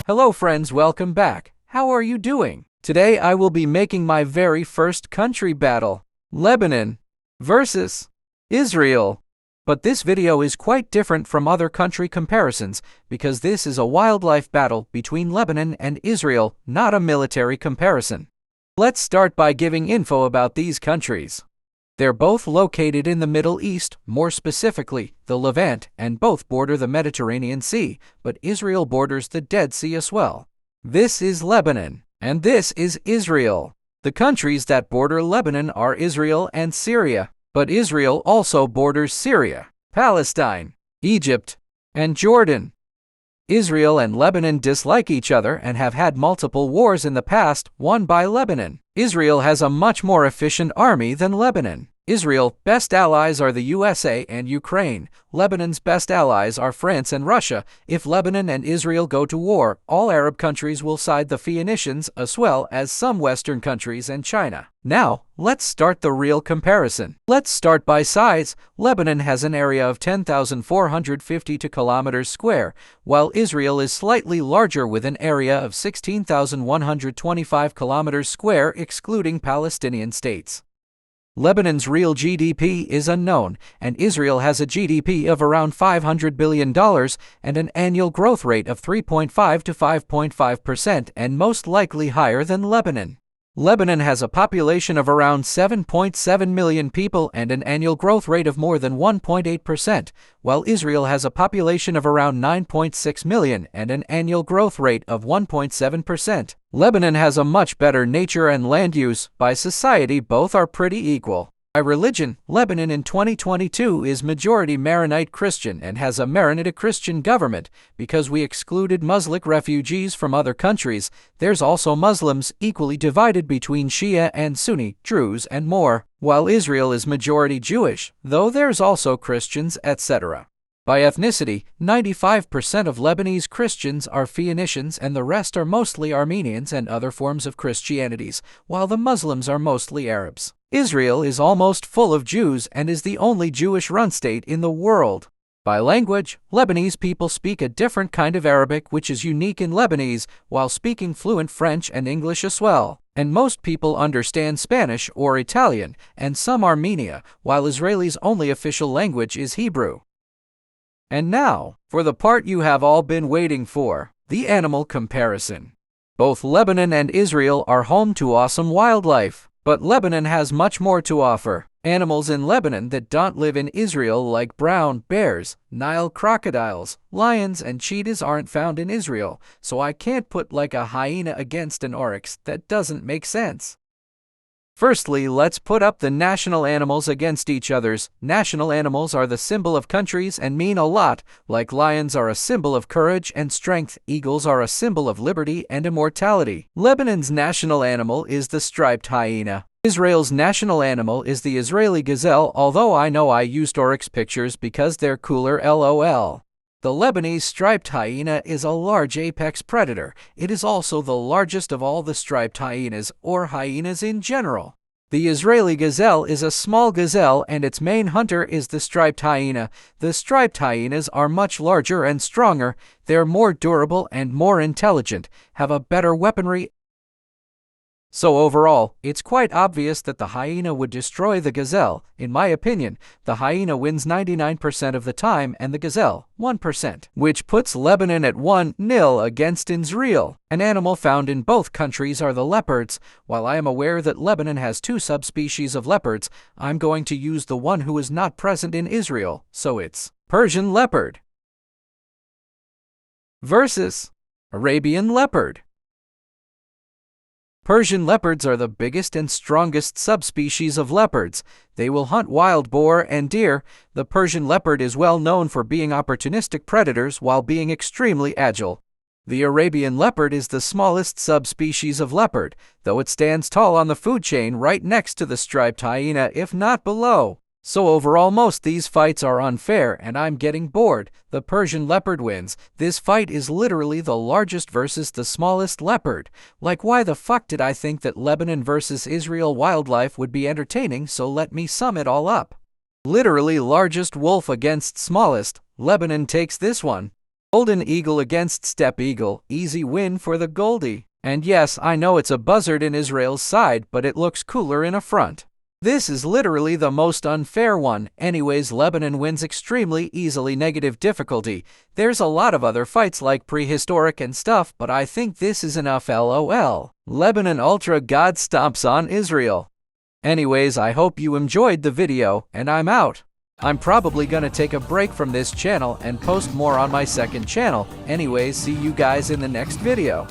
Hello friends, welcome back. How are you doing? Today I will be making my very first country battle, Lebanon versus Israel. But this video is quite different from other country comparisons because this is a wildlife battle between Lebanon and Israel, not a military comparison. Let's start by giving info about these countries. They're both located in the Middle East, more specifically, the Levant, and both border the Mediterranean Sea, but Israel borders the Dead Sea as well. This is Lebanon, and this is Israel. The countries that border Lebanon are Israel and Syria, but Israel also borders Syria, Palestine, Egypt, and Jordan. Israel and Lebanon dislike each other and have had multiple wars in the past, won by Lebanon. Israel has a much more efficient army than Lebanon. Israel's best allies are the USA and Ukraine. Lebanon's best allies are France and Russia. If Lebanon and Israel go to war, all Arab countries will side the Phoenicians as well as some Western countries and China. Now, let's start the real comparison. Let's start by size. Lebanon has an area of 10,452 kilometers square, while Israel is slightly larger with an area of 16,125 kilometers square excluding Palestinian states. Lebanon's real GDP is unknown, and Israel has a GDP of around $500 billion and an annual growth rate of 3.5 to 5.5% and most likely higher than Lebanon. Lebanon has a population of around 7.7 million people and an annual growth rate of more than 1.8%, while Israel has a population of around 9.6 million and an annual growth rate of 1.7%. Lebanon has a much better nature and land use. By society, both are pretty equal. By religion, Lebanon in 2022 is majority Maronite Christian and has a Maronite Christian government. Because we excluded Muslim refugees from other countries, there's also Muslims equally divided between Shia and Sunni, Druze and more, while Israel is majority Jewish, though there's also Christians, etc. By ethnicity, 95% of Lebanese Christians are Phoenicians and the rest are mostly Armenians and other forms of Christianities, while the Muslims are mostly Arabs. Israel is almost full of Jews and is the only Jewish-run state in the world. By language, Lebanese people speak a different kind of Arabic which is unique in Lebanese, while speaking fluent French and English as well. And most people understand Spanish or Italian, and some Armenia, while Israelis' only official language is Hebrew. And now, for the part you have all been waiting for, the animal comparison. Both Lebanon and Israel are home to awesome wildlife, but Lebanon has much more to offer. Animals in Lebanon that don't live in Israel like brown bears, Nile crocodiles, lions, and cheetahs aren't found in Israel, so I can't put like a hyena against an oryx. That doesn't make sense. Firstly, let's put up the national animals against each other's. National animals are the symbol of countries and mean a lot, like lions are a symbol of courage and strength, eagles are a symbol of liberty and immortality. Lebanon's national animal is the striped hyena. Israel's national animal is the Israeli gazelle, although I know I used oryx pictures because they're cooler lol. The Lebanese striped hyena is a large apex predator. It is also the largest of all the striped hyenas, or hyenas in general. The Israeli gazelle is a small gazelle and its main hunter is the striped hyena. The striped hyenas are much larger and stronger. They're more durable and more intelligent, have a better weaponry. So overall, it's quite obvious that the hyena would destroy the gazelle. In my opinion, the hyena wins 99% of the time and the gazelle 1%, which puts Lebanon at 1-0 against Israel. An animal found in both countries are the leopards. While I am aware that Lebanon has 2 subspecies of leopards, I'm going to use the one who is not present in Israel, so it's Persian leopard versus Arabian leopard. Persian leopards are the biggest and strongest subspecies of leopards. They will hunt wild boar and deer. The Persian leopard is well known for being opportunistic predators while being extremely agile. The Arabian leopard is the smallest subspecies of leopard, though it stands tall on the food chain right next to the striped hyena, if not below. So overall, most these fights are unfair and I'm getting bored. The Persian leopard wins. This fight is literally the largest versus the smallest leopard. Like, why the fuck did I think that Lebanon versus Israel wildlife would be entertaining? So let me sum it all up. Literally largest wolf against smallest. Lebanon takes this one. Golden Eagle against Steppe Eagle. Easy win for the Goldie. And yes, I know it's a buzzard in Israel's side, but it looks cooler in a front. This is literally the most unfair one. Anyways, Lebanon wins extremely easily. Negative difficulty. There's a lot of other fights like prehistoric and stuff, but I think this is enough. LOL. Lebanon Ultra God stomps on Israel. Anyways, I hope you enjoyed the video, and I'm out. I'm probably gonna take a break from this channel and post more on my second channel. Anyways, see you guys in the next video.